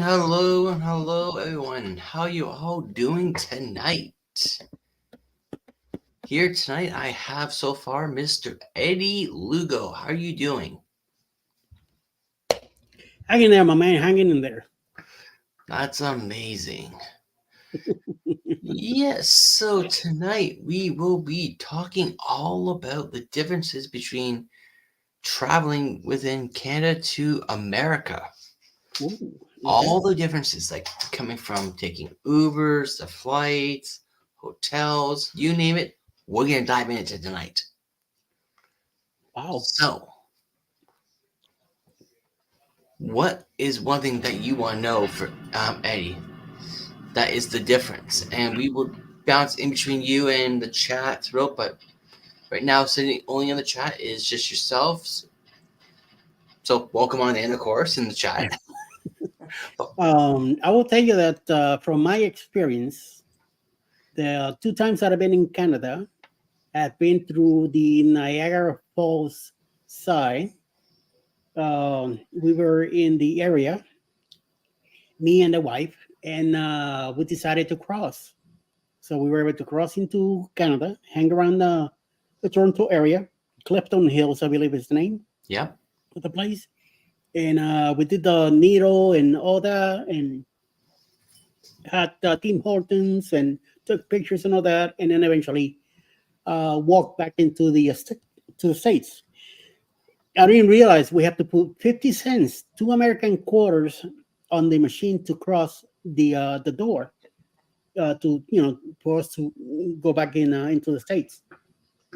and hello, everyone. How you all doing tonight? Here tonight, I have so far Mr. Eddie Lugo. How are you doing? Hanging there, my man, hanging in there. That's amazing. Yes, so tonight we will be talking all about the differences between traveling within Canada to America. Ooh, okay. All the differences, like coming from taking Ubers, the flights, hotels, you name it, we're going to dive into tonight. Wow. So, what is one thing that you want to know for Eddie? That is the difference. And we will bounce in between you and the chat throughout, but right now, sitting only on the chat is just yourselves. So, welcome on in, of course, in the chat. I will tell you that from my experience, the two times that I've been in Canada, I've been through the Niagara Falls side. We were in the area, me and the wife, and we decided to cross. So we were able to cross into Canada, hang around the Toronto area, Clifton Hills, I believe is the name Yep. of the place. And we did the needle and all that, and had Tim Hortons and took pictures and all that, and then eventually walked back into to the states. I didn't realize we have to put 50 cents, 2 American quarters, on the machine to cross the door to for us to go back in into the states.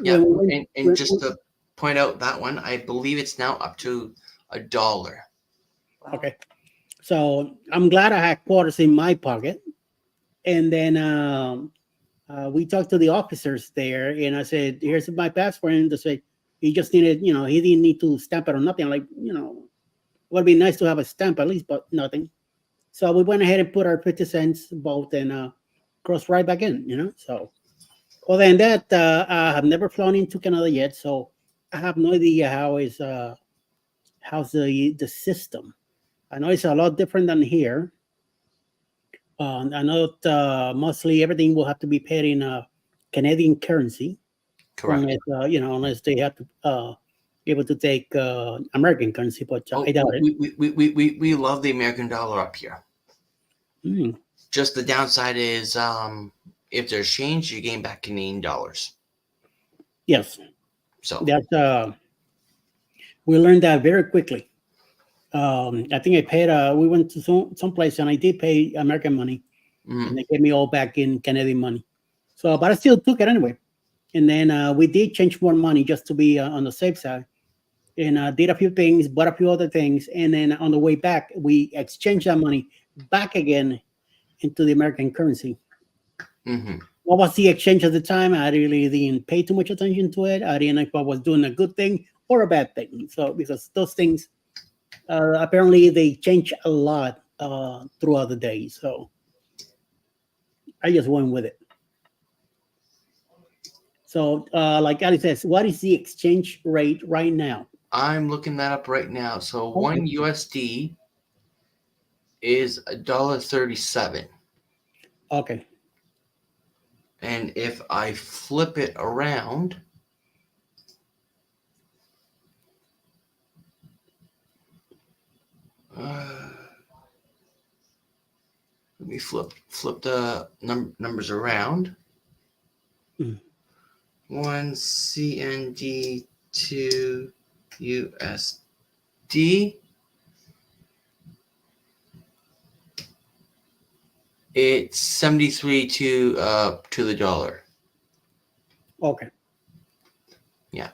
Yep. When we went, And just to point out that one, I believe it's now up to $1. okay, so I'm glad I had quarters in my pocket, and then we talked to the officers there, and I said, "Here's my passport," and they said he just needed, he didn't need to stamp it or nothing. Like, would be nice to have a stamp at least, but nothing. So we went ahead and put our 50 cents both and crossed right back in. So other than that, I have never flown into Canada yet, so I have no idea how's the system. I know it's a lot different than here. I know that, mostly everything will have to be paid in Canadian currency, Correct. unless they have to able to take American currency, but Oh, I doubt it. we love the American dollar up here. Mm, Just the downside is if there's change, you gain back Canadian dollars. yes, So, that we learned that very quickly. I think I paid. We went to some place and I did pay American money, mm, and they gave me all back in Canadian money. So, but I still took it anyway. And then we did change more money just to be on the safe side, and did a few things, bought a few other things, and then on the way back, we exchanged that money back again into the American currency. mm-hmm. What was the exchange at the time? I really didn't pay too much attention to it. I didn't know if I was doing a good thing or a bad thing. So because those things apparently they change a lot throughout the day. So I just went with it. So like Ali says, what is the exchange rate right now? I'm looking that up right now. So Okay. one USD is $1.37, Okay. and if I flip it around, let me flip the numbers around. Mm. One CND, two USD. It's 73 to the dollar. Okay. Yeah,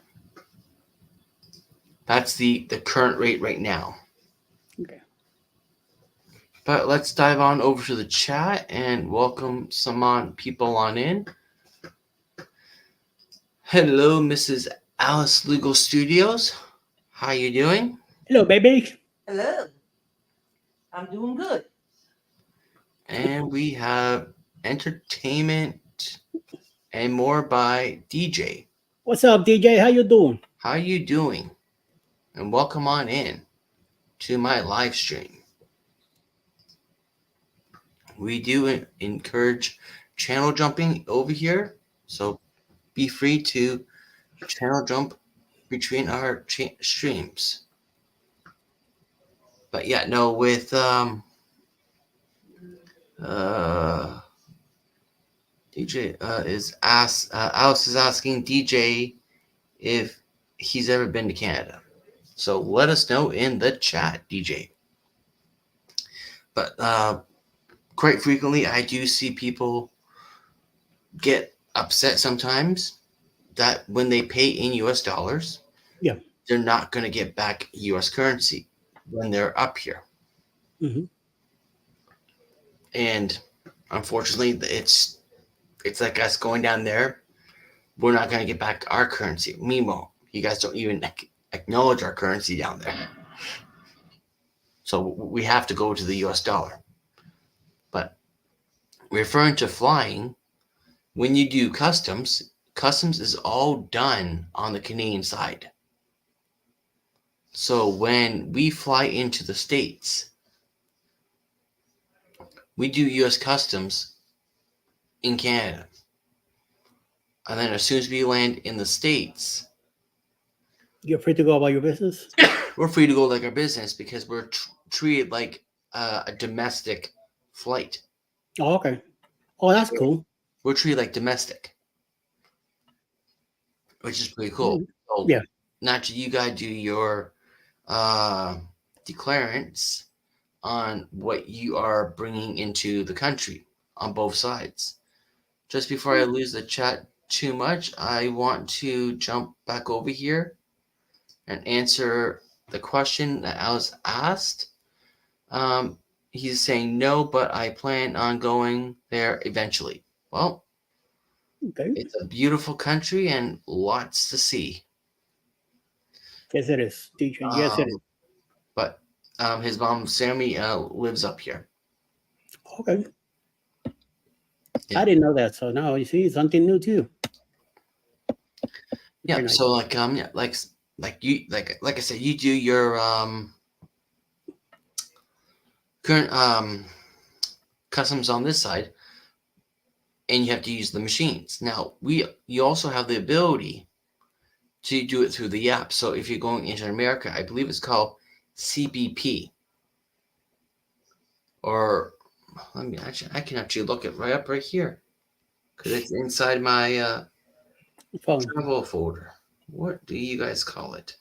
that's the current rate right now. Okay. But let's dive on over to the chat and welcome some people on in. Hello, Mrs. Alice Legal Studios. How you doing? Hello, baby. Hello. I'm doing good. And we have entertainment and more by DJ. What's up, DJ? How you doing? How you doing? And welcome on in to my live stream. we do encourage channel jumping over here. So be free to channel jump between our streams. But yeah, no, with uh DJ is Alice is asking DJ if he's ever been to Canada. So let us know in the chat, DJ. But quite frequently, I do see people get upset sometimes that when they pay in US dollars, Yeah. they're not going to get back US currency when they're up here. Hmm. And unfortunately, it's like us going down there. We're not going to get back our currency. Meanwhile, you guys don't even acknowledge our currency down there. So we have to go to the US dollar. But referring to flying, when you do customs is all done on the Canadian side. So when we fly into the States, we do US customs in Canada. And then as soon as we land in the States, You're free to go about your business. we're free to go like our business because we're treated like a domestic flight. Oh, okay. Oh, that's cool. We're treated like domestic, which is pretty cool. Mm. So Yeah. naturally, you gotta do your uh, declarance on what you are bringing into the country on both sides. Just before I lose the chat too much, I want to jump back over here and answer the question that Alice asked. Um, he's saying no, but I plan on going there eventually. Well, Okay. it's a beautiful country and lots to see. Yes, it is, DJ. Yes, it is. Um, but his mom Sammy lives up here. Okay. Yeah. I didn't know that. So now you see something new too. Yeah. Very nice. So yeah, like I said, you do your current customs on this side, and you have to use the machines. Now you also have the ability to do it through the app. So if you're going into America, I believe it's called CBP, or I can actually look it right up right here because it's inside my Phone. travel folder. What do you guys call it?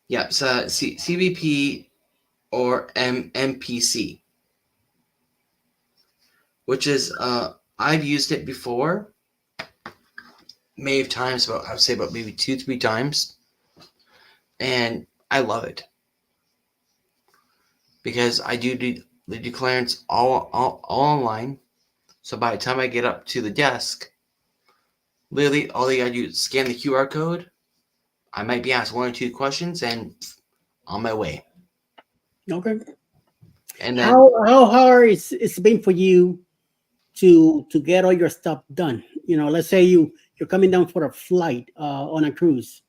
Yeah, it's CBP or MPC, which is I've used it before, many times, about I would say about maybe 2-3 times, and I love it because I do the declarance all online. So by the time I get up to the desk, literally all they gotta do is scan the QR code. I might be asked 1 or 2 questions, and on my way. Okay. And then How hard it's been for you to get all your stuff done? You know, let's say you're coming down for a flight on a cruise.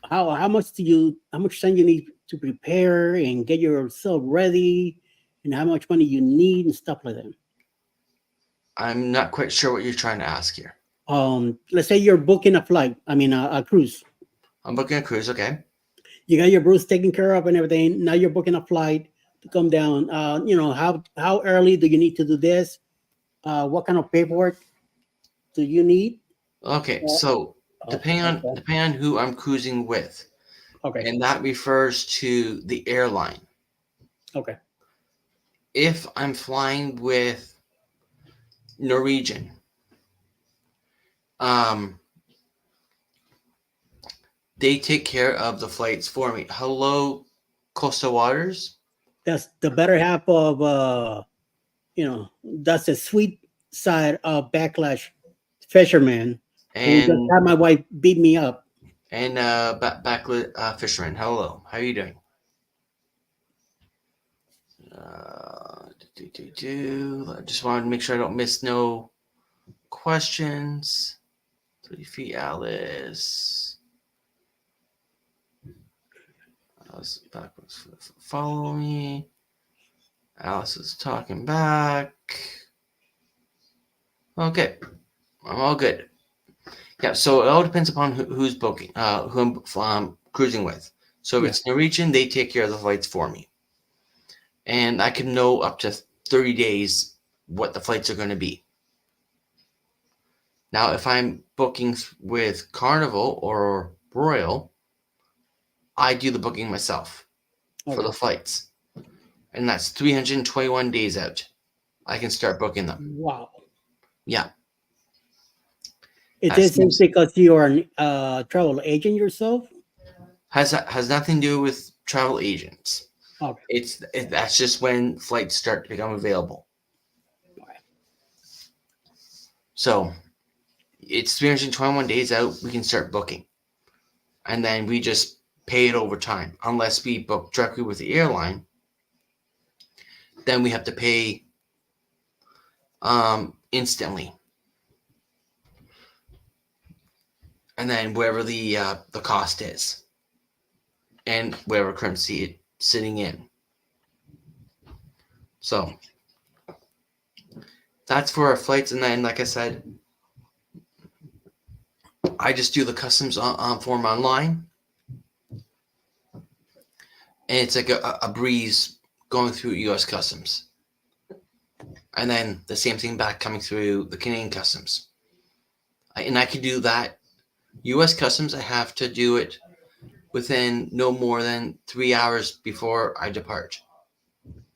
How much time you need to prepare and get yourself ready, and how much money you need and stuff like that. I'm not quite sure what you're trying to ask here. Let's say you're booking a flight. I mean, a cruise. I'm booking a cruise, okay? You got your Bruce taken care of and everything. Now you're booking a flight to come down. You know, how early do you need to do this? What kind of paperwork do you need? Okay, Uh, so okay. depending on who I'm cruising with, Okay. and that refers to the airline. Okay. If I'm flying with Norwegian, um, they take care of the flights for me. Hello, Coastal Waters. That's the better half of you know, that's the sweet side of backlash fisherman who just and had my wife beat me up. backlit fisherman. Hello, how are you doing? I just wanted to make sure I don't miss no questions. 3 feet, Alice. Alice backwards. Follow me. Alice is talking back. Okay, I'm all good. Yeah, so it all depends upon who's booking, who I'm cruising with. So if Yeah. it's Norwegian, they take care of the flights for me, and I can know up to 30 days what the flights are going to be. Now, if I'm booking with Carnival or Royal, I do the booking myself for Okay. the flights, and that's 321 days out. I can start booking them. Wow. Yeah, Is that this seems because you're a travel agent yourself? has nothing to do with travel agents. Okay. That's just when flights start to become available. So it's 321 days out. We can start booking, and then we just pay it over time. Unless we book directly with the airline, then we have to pay instantly, and then wherever the cost is, and wherever currency it's sitting in. So that's for our flights, and then like I said, I just do the customs form online, and it's like a breeze going through U.S. customs, and then the same thing back coming through the Canadian customs. And I can do that. U.S. customs, I have to do it within no more than 3 hours before I depart,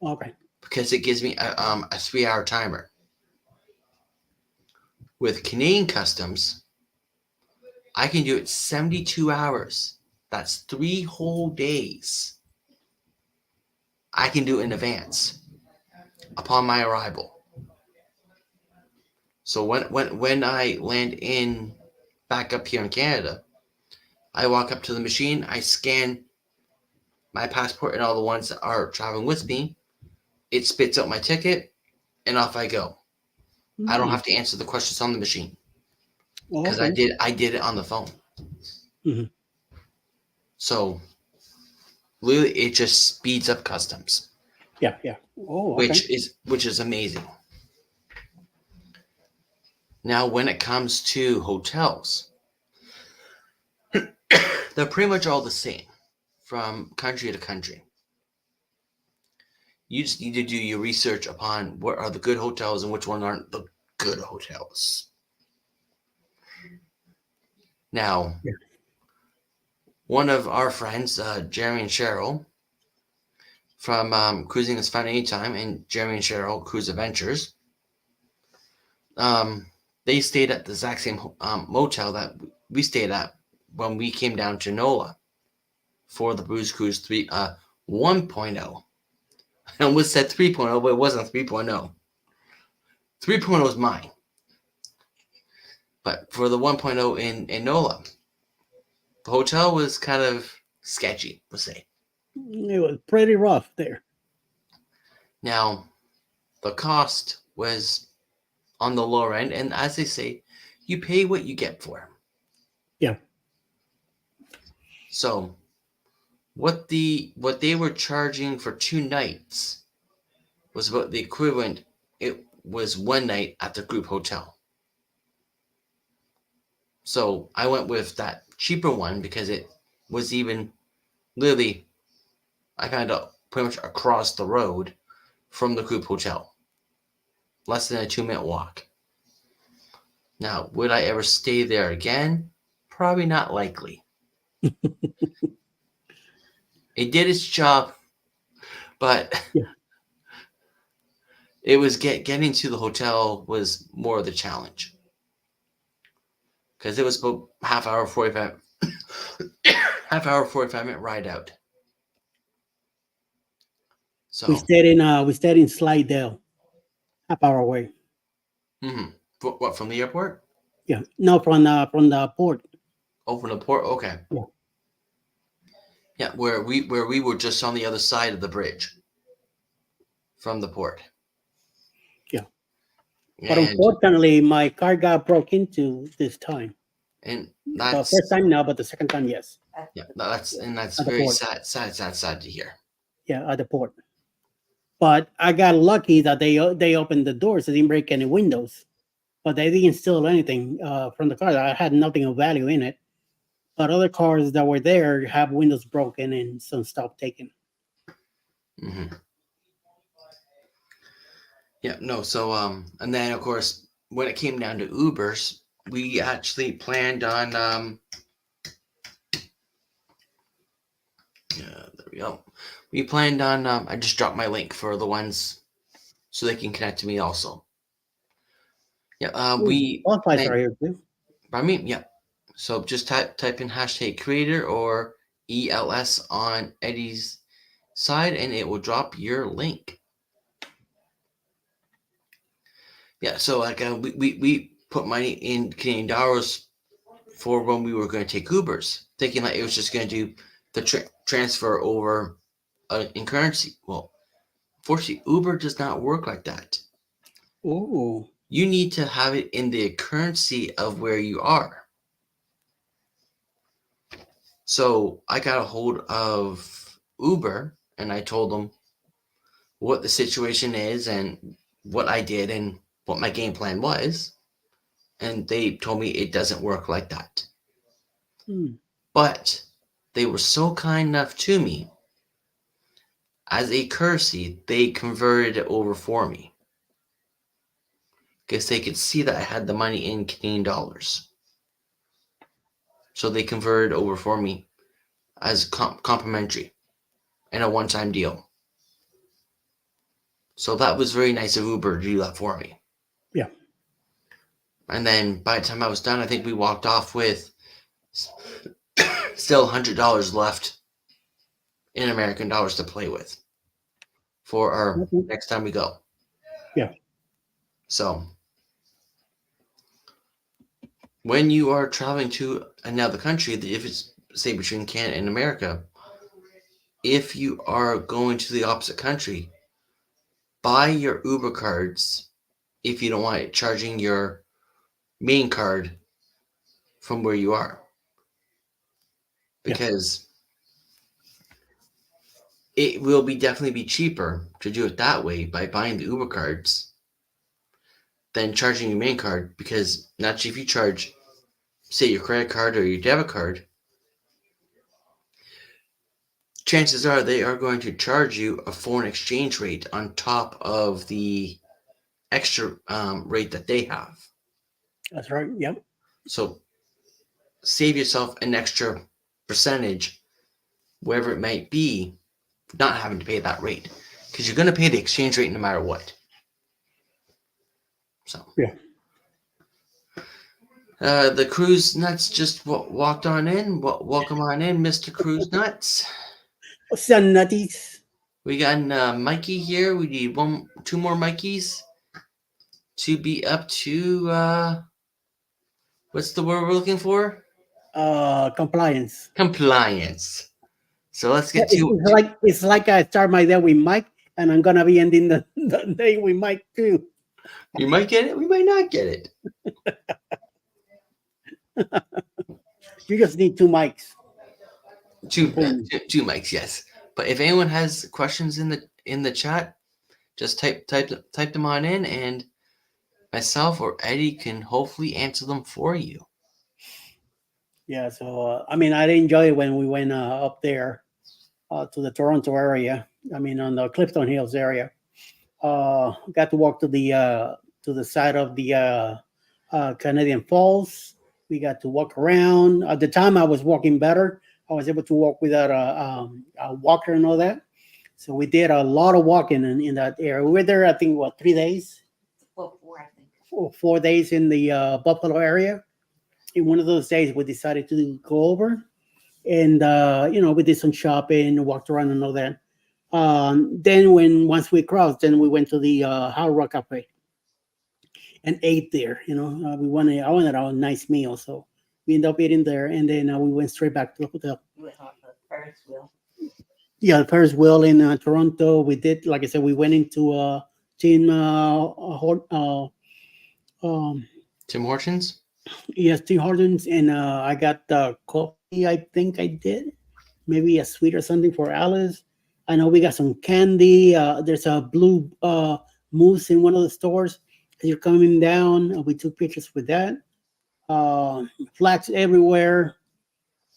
Okay. because it gives me a 3 hour timer. With Canadian customs, I can do it 72 hours. That's 3 whole days. I can do it in advance upon my arrival. So when I land in back up here in Canada, I walk up to the machine, I scan my passport and all the ones that are traveling with me. It spits out my ticket, and off I go. I don't Mm. have to answer the questions on the machine because Okay. I did it on the phone. Mhm. So literally, it just speeds up customs, Yeah. Yeah. Oh, okay. which is amazing. Now, when it comes to hotels, they're pretty much all the same from country to country. You just need to do your research upon what are the good hotels and which ones aren't the good hotels. Now, Yeah. one of our friends, Jeremy and Cheryl, from Cruising is Fun Anytime and Jeremy and Cheryl Cruise Adventures, um, they stayed at the exact same motel that we stayed at when we came down to NOLA for the Booze Cruise 1.0. I almost said 3.0, but it wasn't 3.0. 3.0 was mine. But for the 1.0 in NOLA, the hotel was kind of sketchy, we'll say. It was pretty rough there. Now, the cost was on the lower end, and as they say, you pay what you get for. Yeah. So, what they were charging for 2 nights was about the equivalent. It was one night at the group hotel. So I went with that cheaper one because it was even literally I kind of pretty much across the road from the group hotel, less than a 2 minute walk. Now, would I ever stay there again? Probably not likely. It did its job, but Yeah. it was getting to the hotel was more of the challenge because it was about half hour 45 half hour 45 minute ride out. We So stayed in Slidell, half hour away. mm-hmm. What, from the airport? Yeah. No, from the port. Oh, from the port. Okay. Yeah. Yeah, where we were just on the other side of the bridge from the port. Yeah. But And unfortunately, my car got broke into this time. The that's first time now, but the second time, yes, that's at the very port. sad to hear. Yeah, at the port. But I got lucky that they opened the doors. They didn't break any windows, but they didn't steal anything from the car. I had nothing of value in it. But other cars that were there have windows broken and some stuff taken. Hmm. Yeah, no. So, and then of course, when it came down to Ubers, we actually planned on, yeah, there we go. We planned on, I just dropped my link for the ones so they can connect to me also. Yeah, Ooh, we bus flights are planned, here too. I mean, yeah. So just type in hashtag creator or ELS on Eddie's side and it will drop your link. Yeah, so like we put money in Canadian dollars for when we were going to take Ubers, thinking like it was just going to do the transfer over in currency. Well, fortunately, Uber does not work like that. Ooh. You need to have it in the currency of where you are. So I got a hold of Uber and I told them what the situation is and what I did and what my game plan was. And they told me it doesn't work like that. Hmm. But they were so kind enough to me. As a courtesy, they converted it over for me. Because they could see that I had the money in Canadian dollars. So they converted over for me as complimentary and a one-time deal. So that was very nice of Uber to do that for me. Yeah. And then by the time I was done, I think we walked off with still $100 left in American dollars to play with for our Okay. next time we go. Yeah. So when you are traveling to another country, if it's say between Canada and America, if you are going to the opposite country, buy your Uber cards if you don't want it charging your main card from where you are. Yeah. Because it will be definitely be cheaper to do it that way by buying the Uber cards than charging your main card because naturally if you charge say your credit card or your debit card, chances are they are going to charge you a foreign exchange rate on top of the extra rate that they have. That's right. Yep. So save yourself an extra percentage, wherever it might be, not having to pay that rate because you're going to pay the exchange rate no matter what. So Yeah. the cruise nuts just walked on in. Welcome on in, Mr. Cruise Nuts. Sun nutties. We got Mikey here. We need two more Mikeys to be up to what's the word we're looking for? Compliance. Compliance. So let's Yeah, get to it's like I start my day with Mike, and I'm gonna be ending the day with Mike too. we might get it, we might not get it. You just need two mics. Two, Boom. two mics, yes. But if anyone has questions in the chat, just type them on in, and myself or Eddie can hopefully answer them for you. Yeah. So I mean, I enjoy it when we went up there to the Toronto area. I mean, on the Clifton Hills area. Got to walk to the side of the Canadian Falls. We got to walk around. At the time, I was walking better. I was able to walk without a walker and all that. So we did a lot of walking in that area. We were there, I think, what, 3 days? Well, four, I think. 4 days in the Buffalo area. In one of those days, we decided to go over, and we did some shopping, walked around, and all that. Then once we crossed, then we went to the Hard Rock Cafe and ate there. I wanted a nice meal, so we ended up eating there, and then we went straight back to the hotel. You went on the Ferris wheel. Yeah, the Ferris wheel in Toronto. We did, like I said, we went into Tim um, Tim Hortons? yes, Tim Hortons, and I got coffee. I think I did maybe a sweet or something for Alice, I know we got some candy. There's a blue moose in one of the stores. As you're coming down, we took pictures with that. Uh, Flags everywhere.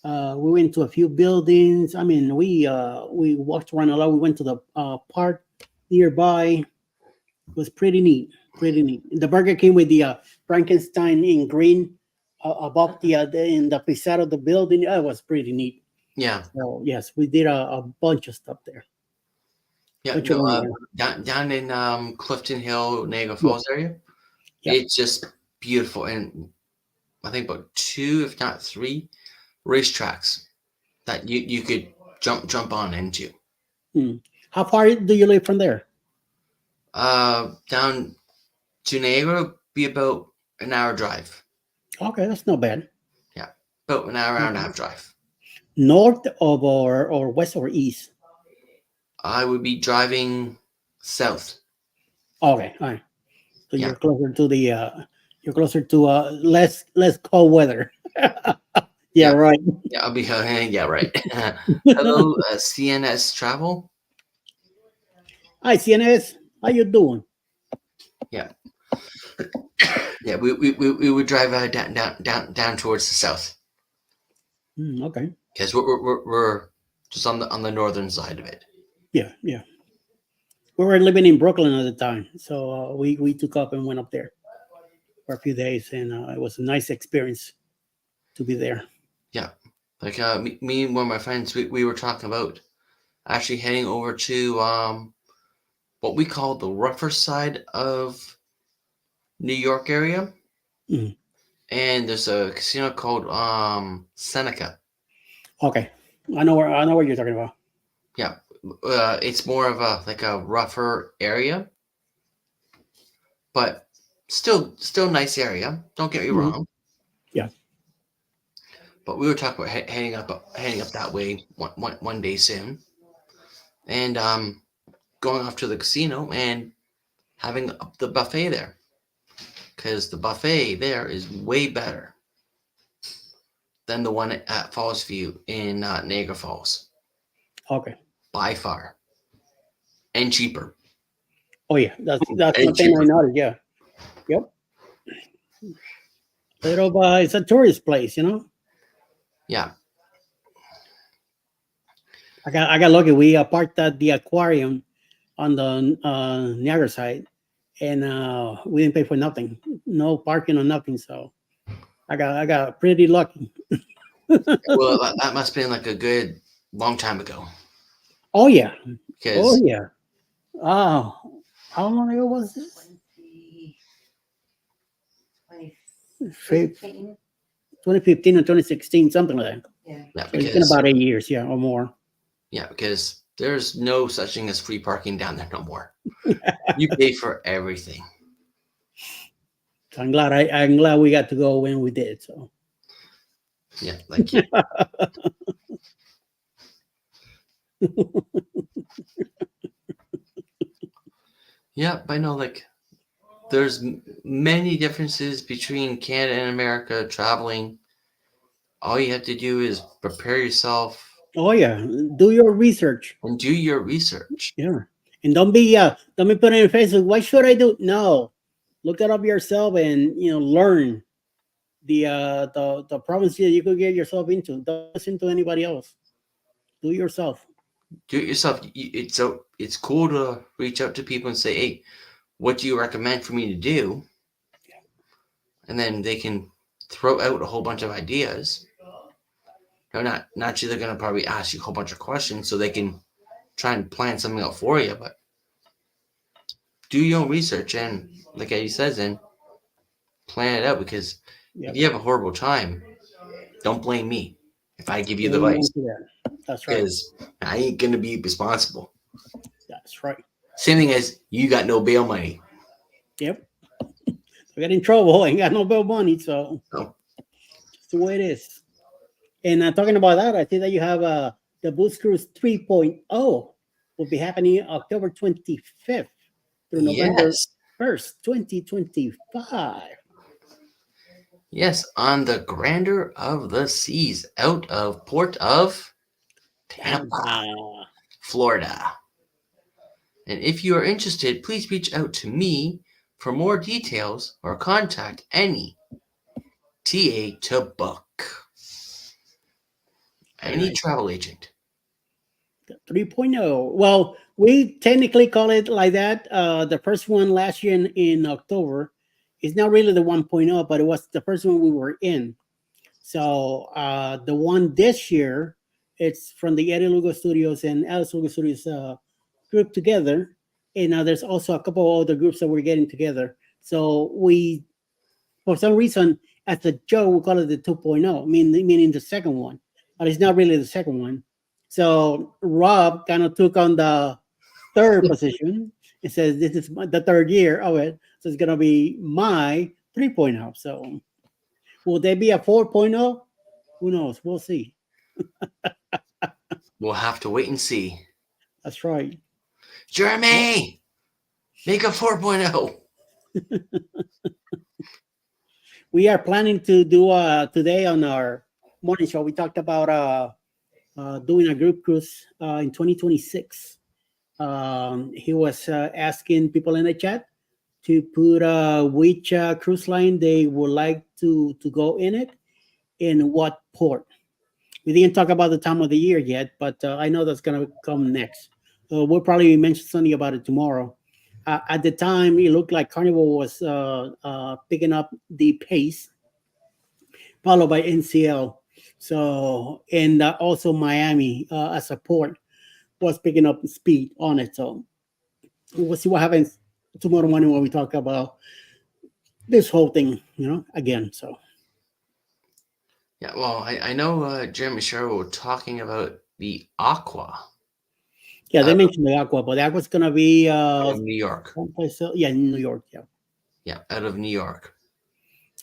We went to a few buildings. I mean, we walked around a lot. We went to the park nearby. It was pretty neat. Pretty neat. The burger came with the Frankenstein in green above the in the facade of the building. It was pretty neat. Yeah, So yes, we did a bunch of stuff there. yeah. Bunch of No, running around. down in Clifton Hill, Niagara Yeah, Falls area, yeah. it's just beautiful, and I think about two, if not three, racetracks that you could jump on into. Mm. How far do you live from there? Down to Niagara be about an hour drive. Okay, that's not bad. Yeah, about an hour Not and a bad. half drive. North of or west or east? I would be driving south. Okay, all right. So Yeah, you're closer to less cold weather. Yeah, yeah, right. yeah. I'll be yeah, right. Hello, CNS Travel. Hi, CNS. How you doing? Yeah, yeah. We would drive down towards the south Okay. because we're just on the northern side of it. Yeah, yeah. We were living in Brooklyn at the time, so we took up and went up there for a few days, and it was a nice experience to be there. Yeah, like me and one of my friends, we were talking about actually heading over to what we call the rougher side of New York area, Mm. and there's a casino called Seneca. Okay, I know what you're talking about. Yeah, it's more of a like a rougher area, but still nice area. Don't get me Mhm. wrong. Yeah. But we were talking about heading up that way one day soon, and going off to the casino and having the buffet there because the buffet there is way better than the one at Falls View in Niagara Falls Okay. by far and cheaper Oh yeah, that's and one thing I cheaper. noticed. Yeah. Yep. Little it's a tourist place, you know. Yeah, I got lucky. We parked at the aquarium on the Niagara side, and we didn't pay for nothing, no parking or nothing. So I got pretty lucky. well that must have been like a good long time ago Oh yeah, oh because yeah. Oh, how long ago was this? 20, Fif- 2015. 2015 or 2016, something like that. Yeah. yeah So it's been because about 8 years, yeah, or more. yeah because there's no such thing as free parking down there no more. You pay for everything. So I'm glad we got to go when we did. So Yeah, like yeah, but I know like there's many differences between Canada and America traveling. All you have to do is prepare yourself oh yeah, do your research. and do your research. Yeah, and don't be putting in Facebook. What should I do? No, look it up yourself and learn the problems that you could get yourself into. Don't listen to anybody else. Do it yourself. Do it yourself. It's cool to reach out to people and say, "Hey, what do you recommend for me to do?" And then they can throw out a whole bunch of ideas. They're not they're gonna probably ask you a whole bunch of questions so they can try and plan something out for you. But do your own research and, like Eddie says, and plan it out because if Yep. you have a horrible time, don't blame me if I give you the advice Amen to that. That's right. because I ain't gonna be responsible. That's right. Same thing as you got no bail money. Yep. I got in trouble. I ain't got no bail money, so No. it's the way it is. And talking about that, I think that you have the Boost Cruise 3.0 will be happening October 25th through November Yes. 1st, 2025. Yes, on the grander of the seas, out of Port of Tampa, Tampa. Florida. And if you are interested, please reach out to me for more details or contact any TA to book. Very Any nice. travel agent. 3.0. Well, we technically call it like that. The first one last year in October is not really the 1.0, but it was the first one we were in. So the one this year, it's from the Eddie Lugo Studios and Alice Lugo Studios group together. And there's also a couple of other groups that we're getting together. So we, for some reason, as a joke, we call it the 2.0, meaning the second one. But it's not really the second one. So Rob kind of took on the third position. It says this is the third year of it. So it's going to be my 3.0. So will there be a 4.0? Who knows? We'll see. We'll have to wait and see. That's right. Jeremy, make a 4.0. We are planning to do today on our morning show. We talked about doing a group cruise in 2026. He was asking people in the chat to put which cruise line they would like to go in it and what port. We didn't talk about the time of the year yet, but I know that's going to come next. We'll probably mention something about it tomorrow. At the time, it looked like Carnival was picking up the pace, followed by NCL. So, and also Miami as a port was picking up speed on it. So, we'll see what happens tomorrow morning when we talk about this whole thing, again. So, Yeah, well, I know Jeremy Sherwood were talking about the Aqua yeah, they out mentioned the Aqua, but the Aqua's going to be of New York. someplace, yeah, in New York. Yeah. Yeah, out of New York.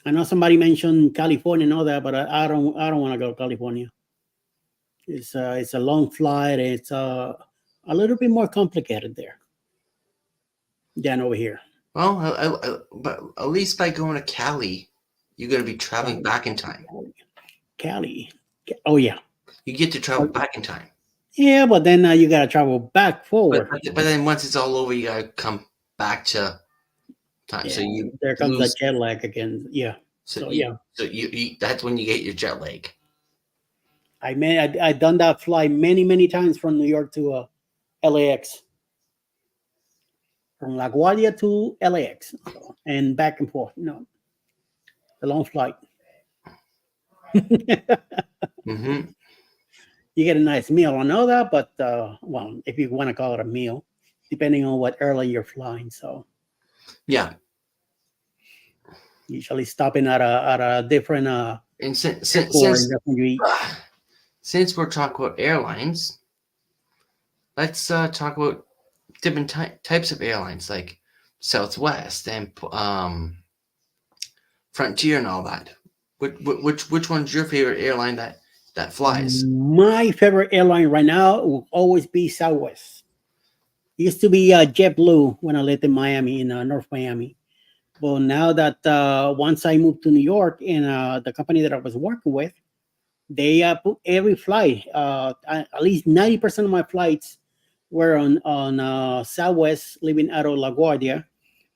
I know somebody mentioned California and all that, but I don't want to go to California. It's a long flight. It's a little bit more complicated there than over here. Well, but at least by going to Cali, you're going to be traveling back in time. Cali. Oh yeah, You get to travel back in time. yeah, but then you gotta travel back But, forward. but then once it's all over, you got to come back to time. So Yeah, you there comes lose. that jet lag again. Yeah. So yeah, So you that's when you get your jet lag. I done that flight many times from New York to LAX, from LaGuardia to LAX, so, and back and forth. A long flight. Mm-hmm. You get a nice meal. I know that, but well, if you want to call it a meal, depending on what airline you're flying. So Yeah. usually stopping at a different And airport and that's when you eat. since we're talking about airlines, let's talk about different types of airlines like Southwest and Frontier and all that. Which one's your favorite airline that flies? My favorite airline right now will always be Southwest. It used to be JetBlue when I lived in Miami, in North Miami. But now that once I moved to New York and the company that I was working with, they put every flight, at least 90% of my flights were on Southwest, leaving out of LaGuardia.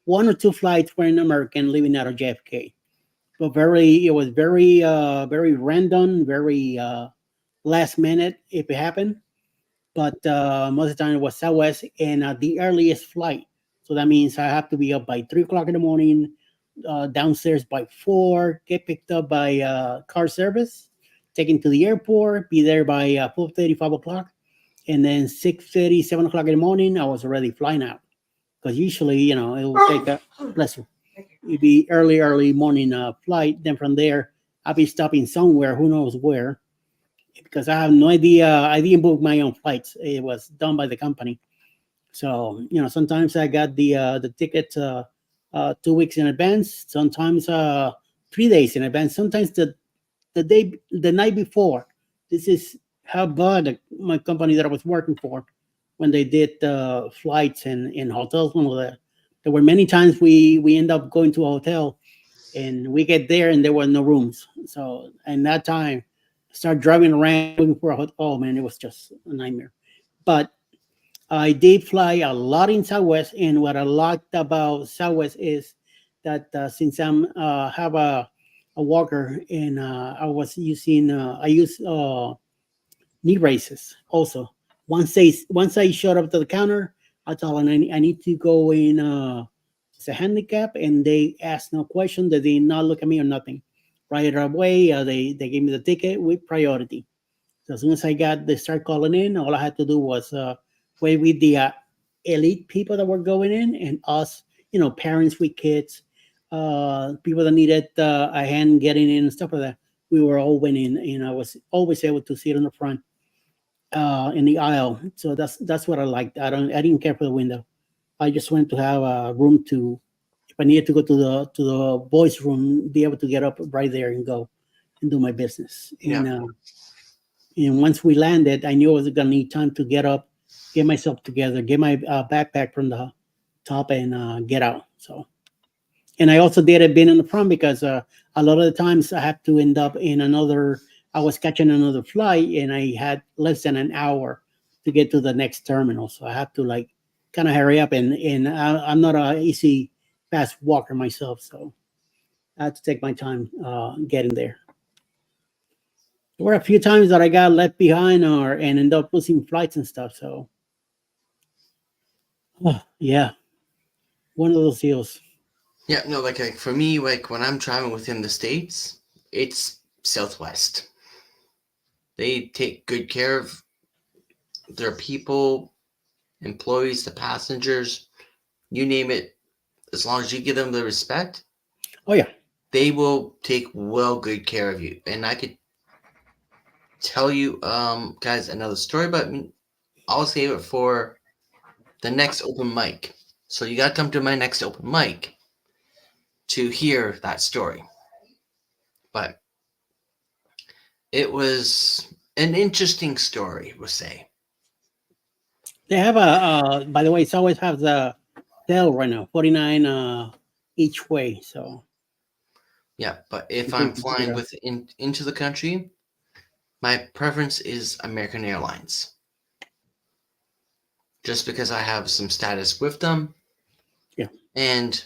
One or two flights were in American, leaving out of JFK. But it was very random, very last minute if it happened. But most of the time it was Southwest and the earliest flight. So that means I have to be up by 3 o'clock in the morning, downstairs by 4, get picked up by car service, taken to the airport, be there by 4:30, 5 o'clock, and then 6:30, 7 o'clock in the morning, I was already flying out. Because usually, it will take a bless you. It'd be early morning flight. Then from there, I'll be stopping somewhere, who knows where, because I have no idea. I didn't book my own flights. It was done by the company. So sometimes I got the ticket 2 weeks in advance. Sometimes 3 days in advance. Sometimes the night before. This is how bad my company that I was working for when they did flights and hotels and all that. There were many times we end up going to a hotel and we get there and there were no rooms. So in that time, start driving around looking for a hotel. Oh man, it was just a nightmare. But I did fly a lot in Southwest, and what I liked about Southwest is that since I'm have a walker, and I was using I use knee braces also. Once I showed up to the counter, I told them I need to go in as a handicap, and they asked no question. They did not look at me or nothing. Right away, they gave me the ticket with priority. So as soon as I got they start calling in, all I had to do was wait with the elite people that were going in, and us, parents with kids, people that needed a hand getting in and stuff like that. We were all winning, and I was always able to sit in the front, in the aisle. So that's what I liked. I didn't care for the window. I just wanted to have a room to, if I needed to go to the boys' room, be able to get up right there and go and do my business. Yeah. And once we landed, I knew I was gonna need time to get up, get myself together, get my backpack from the top, and get out. So, and I also did it being in the front because a lot of the times I have to end up in another. I was catching another flight, and I had less than an hour to get to the next terminal, so I have to like kind of hurry up. And I'm not a easy fast walker myself, so I had to take my time getting there. There were a few times that I got left behind or and ended up losing flights and stuff. So, oh, yeah, one of those deals. Yeah, no, like for me, like when I'm traveling within the states, it's Southwest. They take good care of their people, employees, the passengers, you name it. As long as you give them the respect, Oh yeah, they will take well good care of you. And I could tell you, guys, another story, but I'll save it for the next open mic. So you gotta come to my next open mic to hear that story. But it was an interesting story, we'll say. they have a. By the way, it's always have the sale right now, 49 each way. So Yeah, but if in case I'm you figure flying it out. into the country, my preference is American Airlines. Just because I have some status with them, Yeah. and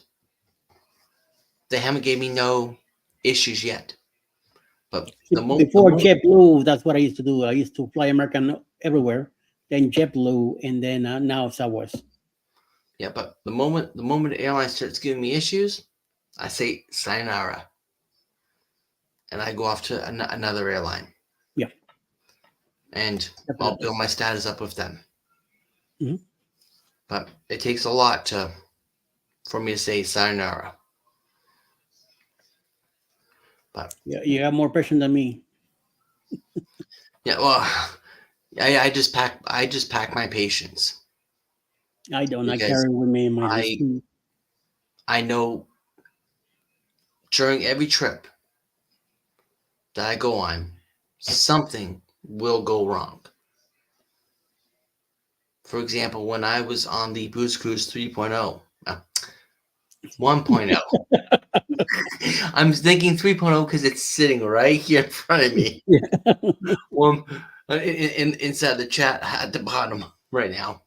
they haven't gave me no issues yet. But the Before moment JetBlue, that's what I used to do. I used to fly American everywhere, then JetBlue, and then now Southwest. yeah, but the moment the airline starts giving me issues, I say sayonara, and I go off to another airline, Yeah, and I'll definitely. build my status up with them. Hmm. But it takes a lot to for me to say sayonara. But Yeah, you have more passion than me. yeah, well, I just pack my patience I don't. I because carry with me my I receipt. I know during every trip that I go on, something will go wrong. For example, when I was on the Boost Cruise 3.0, 1.0, I'm thinking 3.0 because it's sitting right here in front of me. Yeah. One inside the chat at the bottom right now.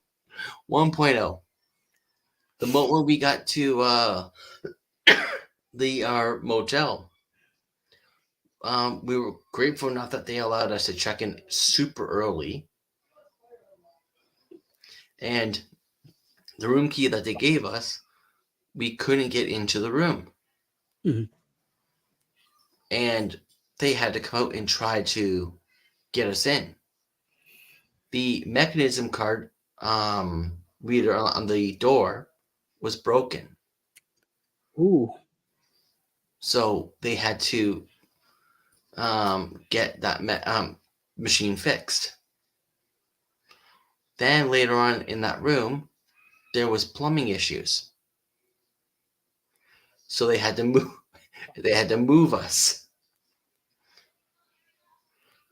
1.0. The moment we got to the our motel, we were grateful enough that they allowed us to check in super early, and the room key that they gave us, we couldn't get into the room, Mhm. and they had to come out and try to get us in. The mechanism card reader on the door was broken, Ooh. so they had to get that machine fixed. Then later on in that room, there was plumbing issues, so they had to move. They had to move us.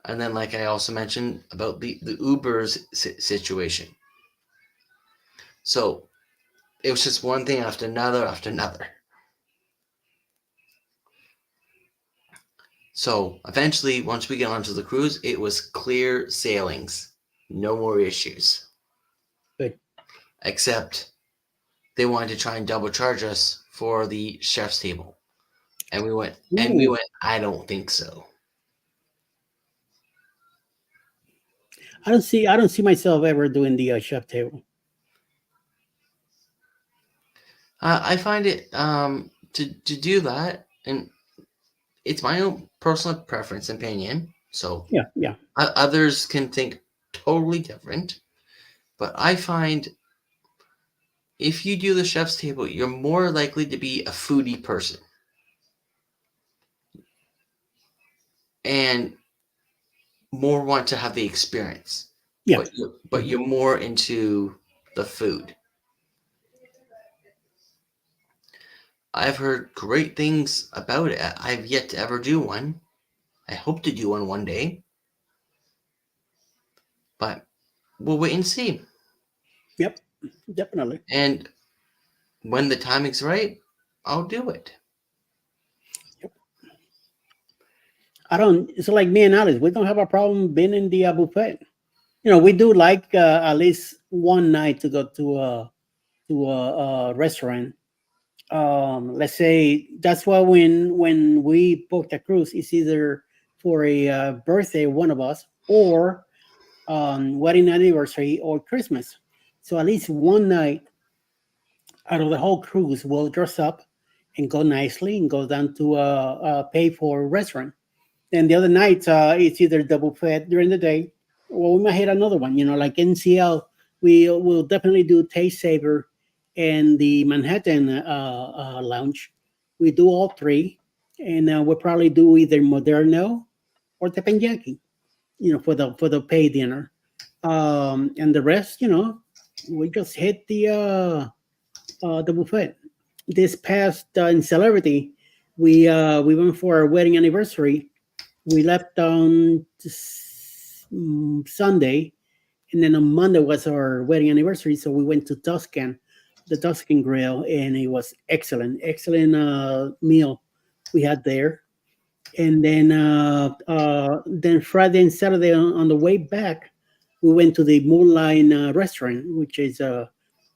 And then, like I also mentioned about the Uber's situation. So it was just one thing after another after another. So eventually, once we get onto the cruise, it was clear sailings, no more issues. Good. except they wanted to try and double charge us for the chef's table. And we Ooh, went, I don't think so. I don't see myself ever doing the chef table. I find it to do that, and it's my own personal preference and opinion. So Yeah, yeah, others can think totally different, but I find if you do the chef's table, you're more likely to be a foodie person, and more want to have the experience. yeah. But Mhm. you're more into the food. I've heard great things about it. I've yet to ever do one. I hope to do one day, but we'll wait and see. Yep, definitely. And when the timing's right, I'll do it. Yep. I don't. It's like me and Alice. We don't have a problem being in the buffet. We do like at least one night to go to a restaurant. Let's say that's why when we booked a cruise, it's either for a birthday of one of us or wedding anniversary or Christmas. So at least one night out of the whole cruise, we'll dress up and go nicely and go down to pay for a restaurant. And the other night, it's either the buffet during the day, or we might hit another one. Like NCL, we will definitely do Taste Saver and the Manhattan Lounge. We do all three, and we'll probably do either Moderno or Teppanyaki. For the pay dinner. And the rest, we just hit the buffet. This past in Celebrity, we went for our wedding anniversary. We left on Sunday, and then on Monday was our wedding anniversary. So we went to the Tuscan Grill, and it was excellent, excellent meal we had there. And then Friday and Saturday on the way back, we went to the Moonlight restaurant, which is a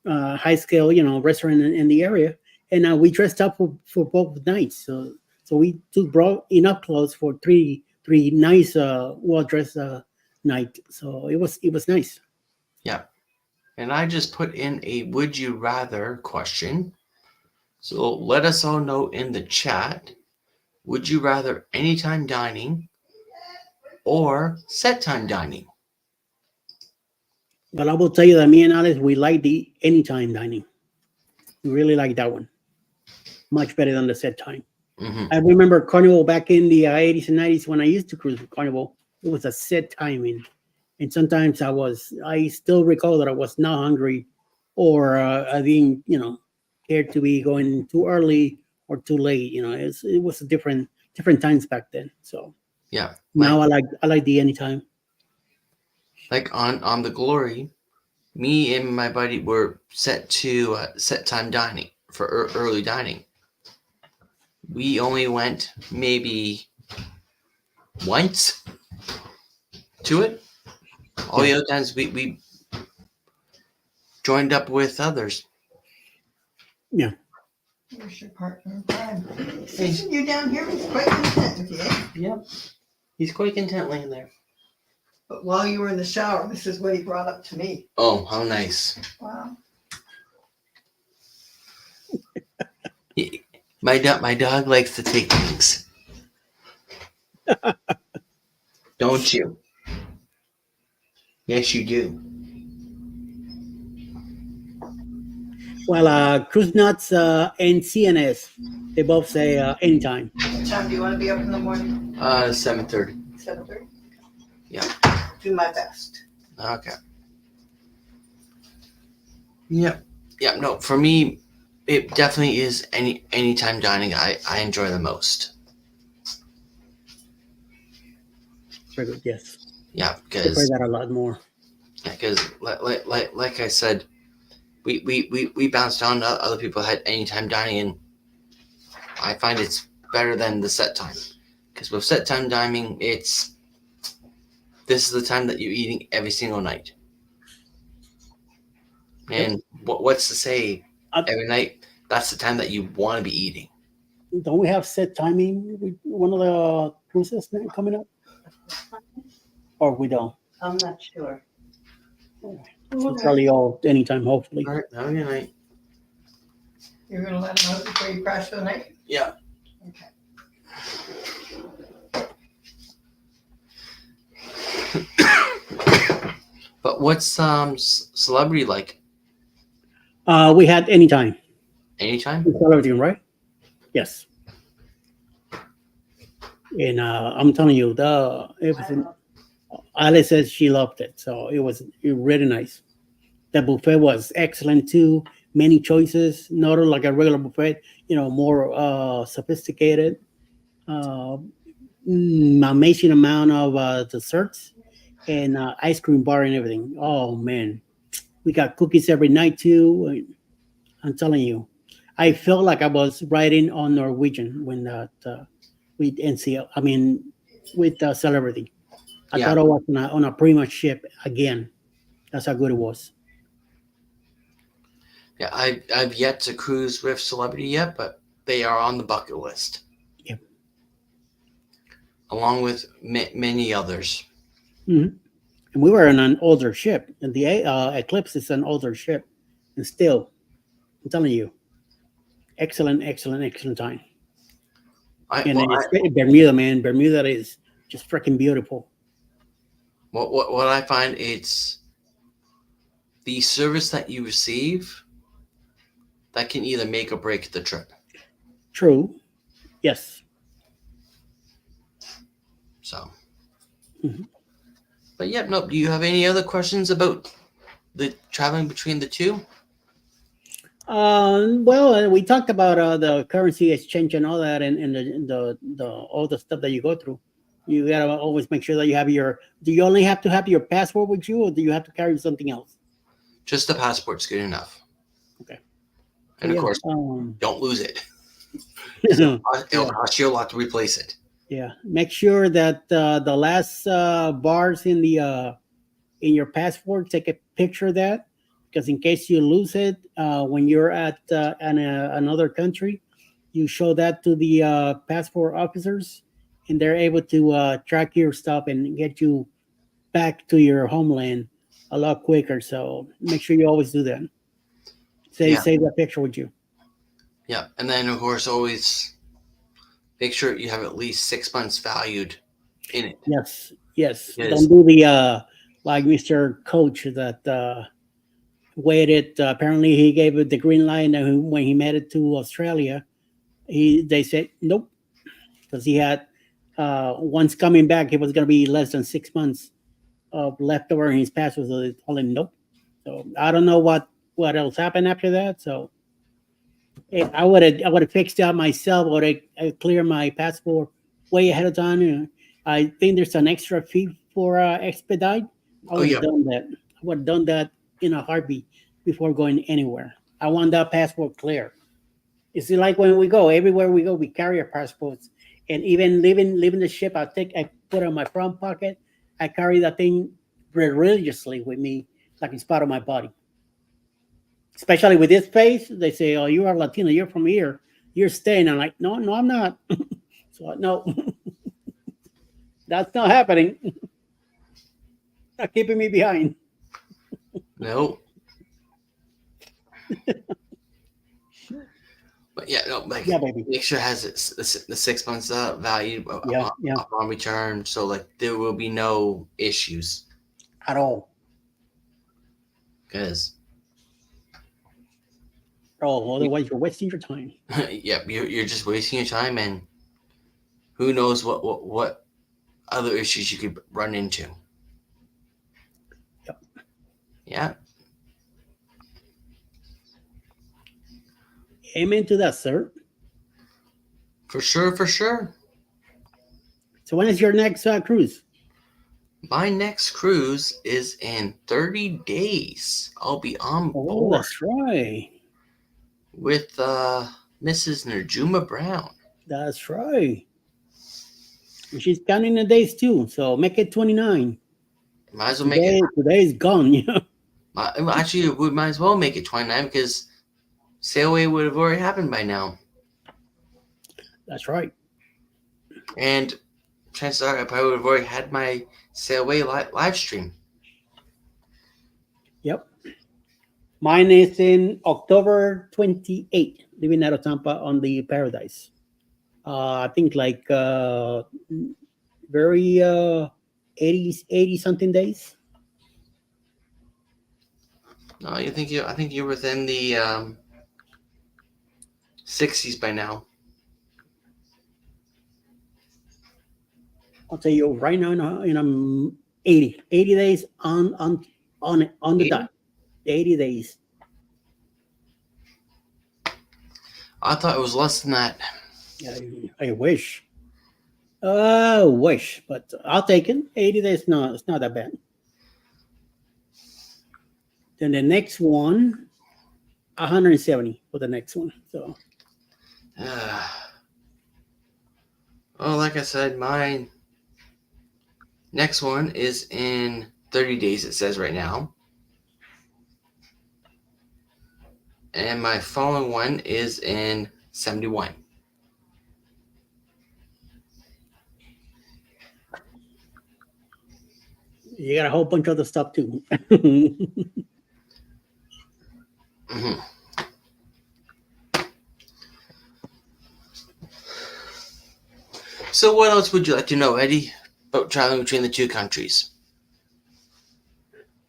high scale, restaurant in the area, and we dressed up for both nights. So we took brought enough clothes for three nice well dressed night. So it was nice. Yeah. And I just put in a would you rather question. So let us all know in the chat, would you rather anytime dining or set time dining? But I will tell you that me and Alice, we like the anytime dining. We really like that one much better than the set time. Hmm. I remember Carnival back in the 80s and 90s when I used to cruise with Carnival. It was a set timing, and sometimes I still recall that I was not hungry, or I didn't, care to be going too early or too late. It was a different times back then. So Yeah. now I like the anytime. Like on the Glory, me and my buddy were set to set time dining for early dining. We only went maybe once to it. All Yeah, the other times we joined up with others. yeah. Here's your partner in crime. Sitting you down here was quite content with you. Eh? Yep. He's quite content laying there. But while you were in the shower, this is what he brought up to me. Oh, how nice. Wow. My dog likes to take things. Don't you? Yes, you do. Well, Cruise Nuts and CNS, they both say anytime. What time do you want to be up in the morning? 7:30. 7:30? Yeah. Do my best. Okay. Yep. Yeah. No, for me, it definitely is anytime dining. I enjoy the most. Very good. Yes, Yeah, prefer because that a lot more. like I said, we bounced on other people had anytime dining, and I find it's better than the set time. Because with set time dining, this is the time that you're eating every single night. Yep. And what's to say Uh, every night that's the time that you want to be eating? don't we have set timing with one of the cruises coming up, or we don't? I'm not sure. It's probably all anytime, hopefully. All right, have a good night. You're gonna let them out before you crash for the night? Yeah. Okay. But what's celebrity like? We had anytime. Anytime? We saw everything, right? Yes. And I'm telling you, it was. Alice says she loved it, so it was really nice. The buffet was excellent too. Many choices, not like a regular buffet. More sophisticated. Uh, Amazing amount of desserts and ice cream bar and everything. Oh man, we got cookies every night too. I'm telling you, I felt like I was riding on Norwegian when that with NCL. I mean, with Celebrity. I Yeah. thought I was on a Prima ship again. That's how good it was. Yeah, I've yet to cruise with celebrity yet, but they are on the bucket list, Yep. along with many others. Hmm. And we were in an older ship, and the Eclipse is an older ship, and still, I'm telling you, excellent, excellent, excellent time. I And well, it's Bermuda, man. Bermuda is just freaking beautiful. what I find it's the service that you receive that can either make or break the trip. True. Yes. So, Mhm. but yeah, no. Do you have any other questions about the traveling between the two? Well, we talked about the currency exchange and all that, and the all the stuff that you go through. You gotta always make sure that you have your. Do you only have to have your passport with you, or do you have to carry something else? Just the passport's good enough, Okay. So and of yeah. course, don't lose it. It'll Yeah. cost you a lot to replace it. Yeah. Make sure that the last bars in your passport, take a picture of that, because in case you lose it when you're at another country, you show that to the passport officers, and they're able to track your stuff and get you back to your homeland a lot quicker. So make sure you always do that. Yeah, Save that picture with you. yeah, and then of course always make sure you have at least 6 months valued in it. Yes, yes. Don't Because do the like Mr. Coach that waited. Apparently, he gave it the green light, and when he made it to Australia, they said nope, because he had once coming back, it was going to be less than 6 months of leftover in his passport. So they told him nope. So I don't know what else happened after that. So I would have fixed that myself. Would have cleared my passport way ahead of time. I think there's an extra fee for expedite. I oh would yeah, have done that. I would have done that in a heartbeat before going anywhere. I want that passport clear. It's like when we go everywhere we go, we carry our passports, and even leaving the ship, I put it in my front pocket. I carry that thing religiously with me, like it's part of my body. Especially with this face, they say, "Oh, you are Latino. You're from here. You're staying." I'm like, "No, no, I'm not." So no, that's not happening. Not keeping me behind. no, but yeah, no, like Yeah, baby. make sure it has the 6 months value Yeah, yeah. upon return, so like there will be no issues. At all. Because Oh, otherwise you're wasting your time. yeah, you're just wasting your time, and who knows what other issues you could run into. Yep. Yeah, Amen to that, sir. for sure, for sure. So when is your next cruise? My next cruise is in 30 days. I'll be on Oh, board that's right. with Mrs. Nerjuma Brown. That's right. And she's counting the days too. So make it 29. Might as well make it. Today is gone. Actually, we might as well make it 29 because sail away would have already happened by now. That's right. And chances are I probably would have already had my sail away live stream. Yep. Mine is in October 28th, leaving out of Tampa on the Paradise. I think like very 80 something days. No, I think you're within the 60s by now. I'll tell you right now, in 80 days on the 80? dot. 80 days. I thought it was less than that. I wish. Wish, but I'll take it. 80 days, no, it's not that bad. Then the next one, 170 for the next one. So Well, like I said, my next one is in 30 days, it says right now. And my following one is in 71. you got a whole bunch of other stuff too. Mm-hmm. So, what else would you like to know, Eddie, about traveling between the two countries?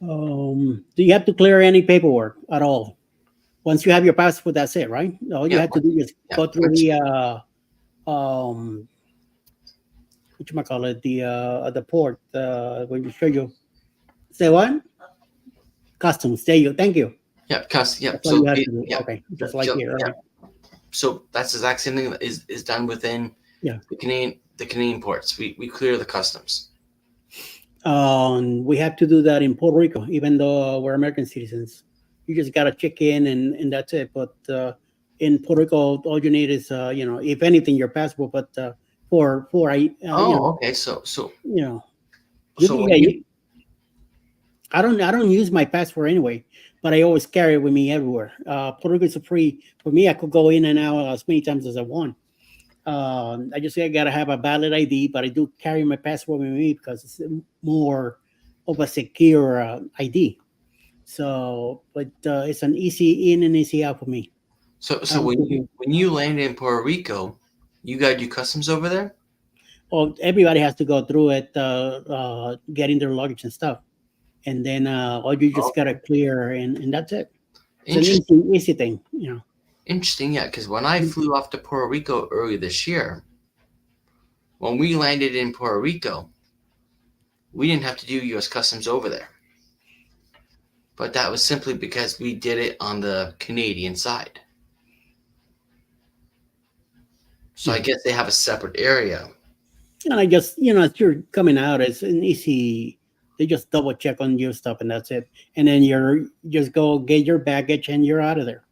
Do you have to clear any paperwork at all? Once you have your passport, that's it, right? All you Yeah, have to do is yeah. go through the what you call it, the port when you show you. Say what? Customs. There you. Thank you. Yep, yep. That's all So, you have to do. yep, Okay, just yep, like here. All yep. right. So that's the exact same thing that is done within Yeah. the Canadian ports. We clear the customs. We have to do that in Puerto Rico, even though we're American citizens. You just gotta check in and that's it. But in Puerto Rico, all you need is if anything, your passport. But for Oh, okay. you know, So when yeah, you I don't use my passport anyway, but I always carry it with me everywhere. Puerto Rico is a free for me. I could go in and out as many times as I want. I gotta have a valid ID, but I do carry my passport with me because it's more of a secure ID. So, but it's an easy in and easy out for me. I so don't think when you land in Puerto Rico, you got to do customs over there. well, everybody has to go through it, getting their luggage and stuff, and then all you just gotta Okay. clear, and that's it. It's an Interesting. easy thing, Interesting. Yeah, because when I flew off to Puerto Rico earlier this year, when we landed in Puerto Rico, we didn't have to do U.S. customs over there. But that was simply because we did it on the Canadian side. So I Yeah. guess they have a separate area. And I just, as you're coming out, it's an easy. They just double check on your stuff, and that's it. And then you're just go get your baggage, and you're out of there.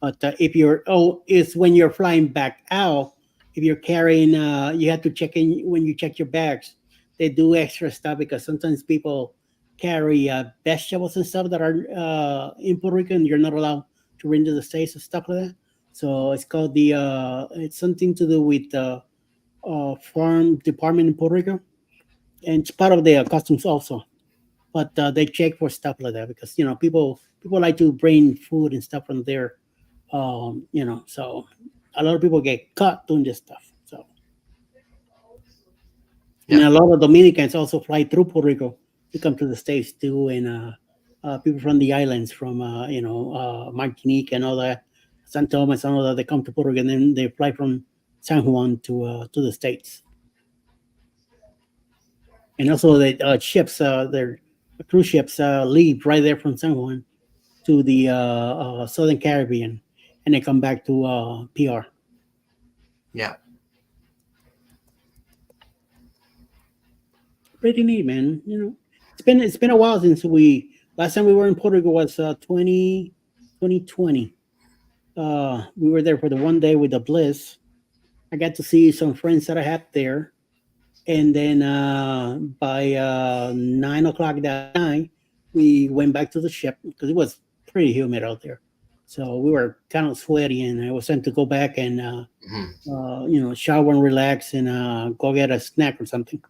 But if it's when you're flying back out. If you're carrying, you have to check in when you check your bags. They do extra stuff because sometimes people carry vegetables and stuff that are in Puerto Rico, and you're not allowed to bring to the states and stuff like that. So it's called it's something to do with farm department in Puerto Rico, and it's part of the customs also. But they check for stuff like that because people like to bring food and stuff from there. So a lot of people get caught doing this stuff. So and Yeah. a lot of Dominicans also fly through Puerto Rico to come to the states too, and people from the islands, from Martinique and all that, San Thomas and all that, they come to Puerto Rico and then they fly from San Juan to the states. And also the ships, their cruise ships leave right there from San Juan to the Southern Caribbean, and they come back to PR. Yeah. Pretty neat, man. It's been a while since we last time we were in Puerto Rico was 2020. We were there for the one day with the Bliss. I got to see some friends that I had there, and then by 9 o'clock that night, we went back to the ship because it was pretty humid out there. So we were kind of sweaty, and I was sent to go back and Hmm. shower and relax and go get a snack or something.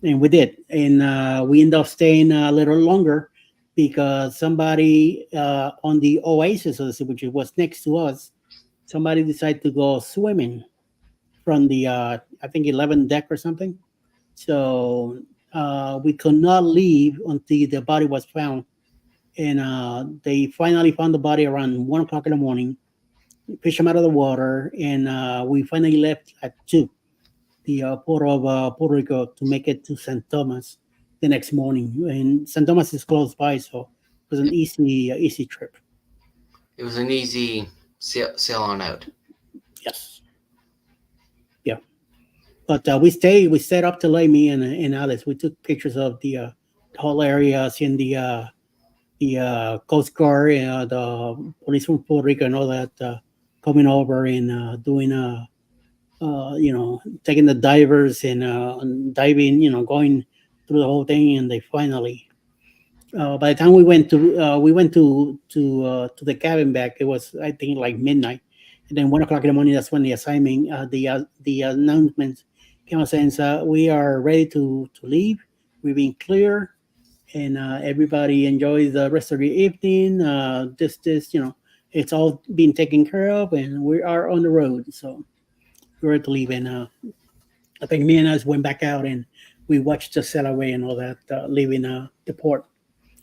And we did, and we ended up staying a little longer because somebody on the Oasis, which was next to us, somebody decided to go swimming from the I think 11th deck or something. So we could not leave until the body was found, and they finally found the body around 1 o'clock in the morning. Fish him out of the water, and we finally left at 2, the port of Puerto Rico, to make it to St. Thomas the next morning. And St. Thomas is close by, so it was an easy trip. It was an easy sail on out. Yes, yeah. But we stayed up till late. Me and Alice. We took pictures of the whole area, seeing the Coast Guard, the police from Puerto Rico, and all that coming over and doing taking the divers and diving, going through the whole thing, and they finally. By the time we went to the cabin back, it was, I think, like midnight, and then 1 o'clock in the morning. That's when the assignment, the announcements came out saying, "We are ready to leave. We've been clear, and everybody enjoy the rest of the evening. It's all been taken care of, and we are on the road." So we were to leave, and I think me and us went back out and we watched the sail away and all that, leaving the port,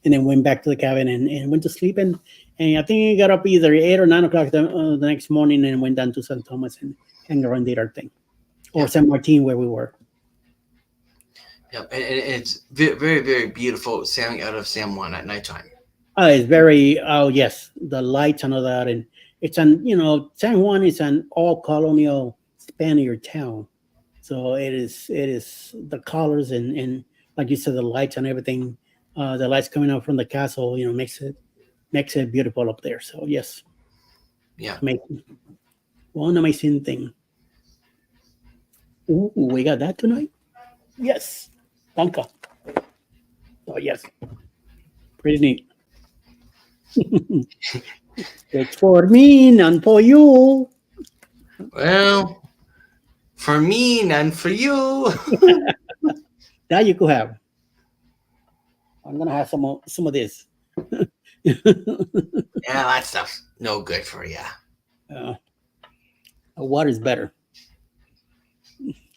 and then went back to the cabin and went to sleep. And I think we got up either 8 or 9 o'clock the next morning and went down to St. Thomas and hang around, did our thing, or Yep. San Martin where we were. Yep. And it's very, very beautiful sailing out of San Juan at nighttime. It's very, oh yes, the lights and all that, and it's San Juan is an all colonial Spaniard town, so it is the colors and like you said, the lights and everything, the lights coming out from the castle, makes it beautiful up there. So yes, Yeah. amazing, one amazing thing. Ooh, we got that tonight. Yes, danke. Oh yes, pretty neat. It's for me, none for you. Well, for me, none for you. That you could have. I'm gonna have some of this. Yeah, that stuff's no good for you. uh, Water is better.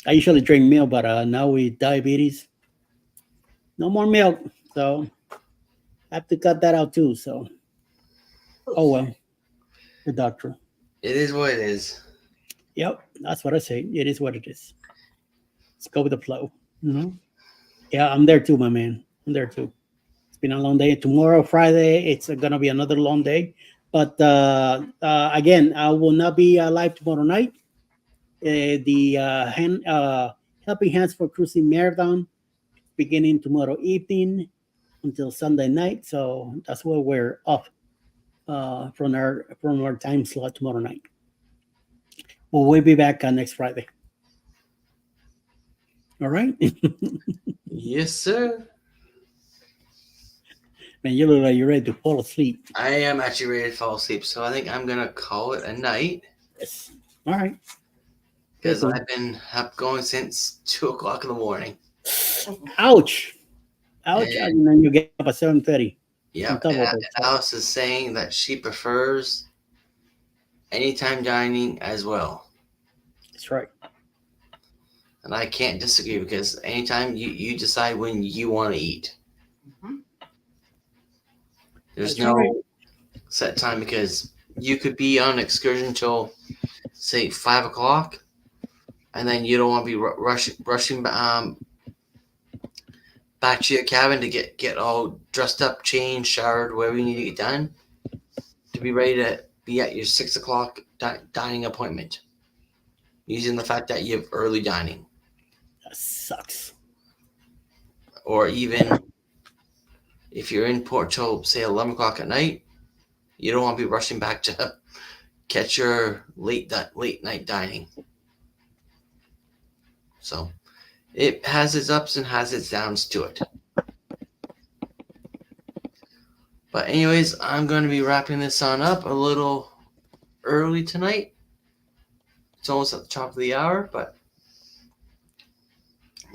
I usually drink milk, but now with diabetes, no more milk. So I have to cut that out too. So oh well, the doctor. It is what it is. Yep, that's what I say. It is what it is. Let's go with the flow. Yeah, I'm there too, my man. I'm there too. It's been a long day. Tomorrow, Friday, it's gonna be another long day. But again, I will not be live tomorrow night. The Helping Hands for Cruising Marathon beginning tomorrow evening until Sunday night. So that's where we're off from our time slot tomorrow night. Well, we'll be back next Friday. All right. Yes, sir. Man, you look like you're ready to fall asleep. I am actually ready to fall asleep, so I think I'm gonna call it a night Yes. All right. because Cool. I've been up going since 2 o'clock in the morning. Ouch. Ouch. And And then you get up at 7:30 yeah, on top and of it. So Alice is saying that she prefers anytime dining as well. that's right. And I can't disagree because anytime you decide when you want to eat. Mhm. There's That's right. no set time because you could be on excursion till say 5 o'clock, and then you don't want to be rushing back to your cabin to get all dressed up, changed, showered, whatever you need to get done to be ready to be at your 6 o'clock dining appointment. Using the fact that you have early dining, That sucks. or even if you're in port till say 11 o'clock at night, you don't want to be rushing back to catch your late night dining. So it has its ups and has its downs to it. But anyways, I'm going to be wrapping this on up a little early tonight. It's almost at the top of the hour, but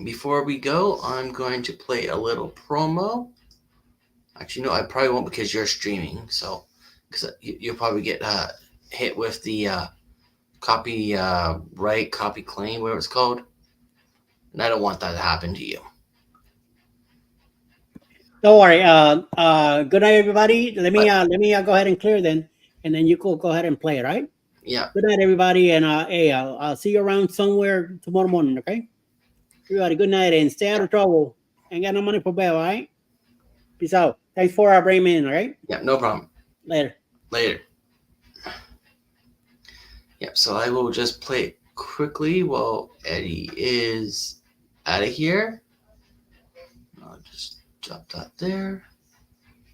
before we go, I'm going to play a little promo. Actually, no, I probably won't because you're streaming, so because you'll probably get hit with the copy claim, whatever it's called, and I don't want that to happen to you. Don't worry. Good night, everybody. Let me go ahead and clear then, and then you go ahead and play it. Right. Yeah. Good night, everybody, and hey, I'll see you around somewhere tomorrow morning. Okay. Everybody, good night, and stay out of trouble. Ain't got no money for bail. All right. Peace out. Thanks for bringing me in. All right. Yeah. No problem. Later. Yeah. So I will just play it quickly while Eddie is out of here. I'll just drop that there,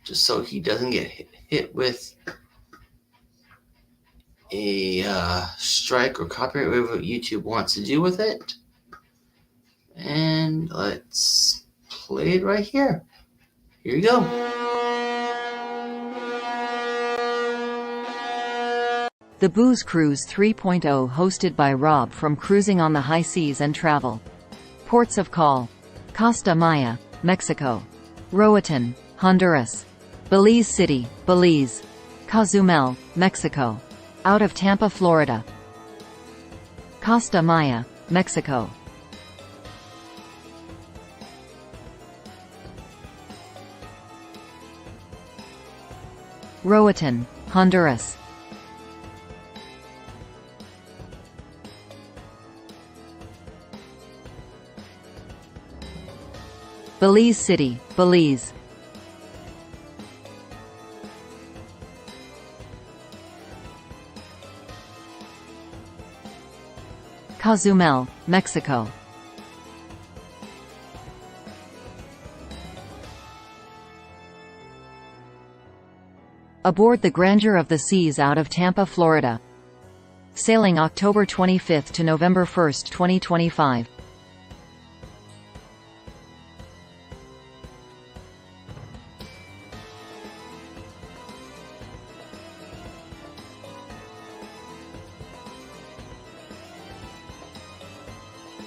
just so he doesn't get hit with a strike or copyright, whatever YouTube wants to do with it. And let's play it right here. Here you go. The Booze Cruise 3.0, hosted by Rob from Cruising on the High Seas and Travel. Ports of call: Costa Maya, Mexico; Roatan, Honduras; Belize City, Belize; Cozumel, Mexico; out of Tampa, Florida; Costa Maya, Mexico; Roatan, Honduras; Belize City, Belize; Cozumel, Mexico. Aboard the Grandeur of the Seas out of Tampa, Florida. Sailing October 25th to November 1st, 2025.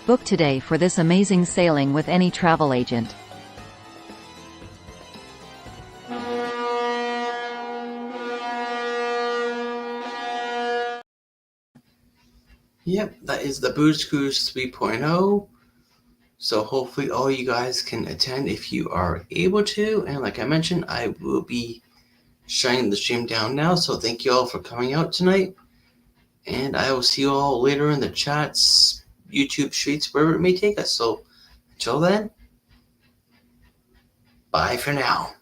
Book today for this amazing sailing with any travel agent. Yep, that is the Booze Cruise 3.0. So hopefully all you guys can attend if you are able to. And like I mentioned, I will be shutting the stream down now. So thank you all for coming out tonight. And I will see you all later in the chats, YouTube streets, wherever it may take us. So until then, bye for now.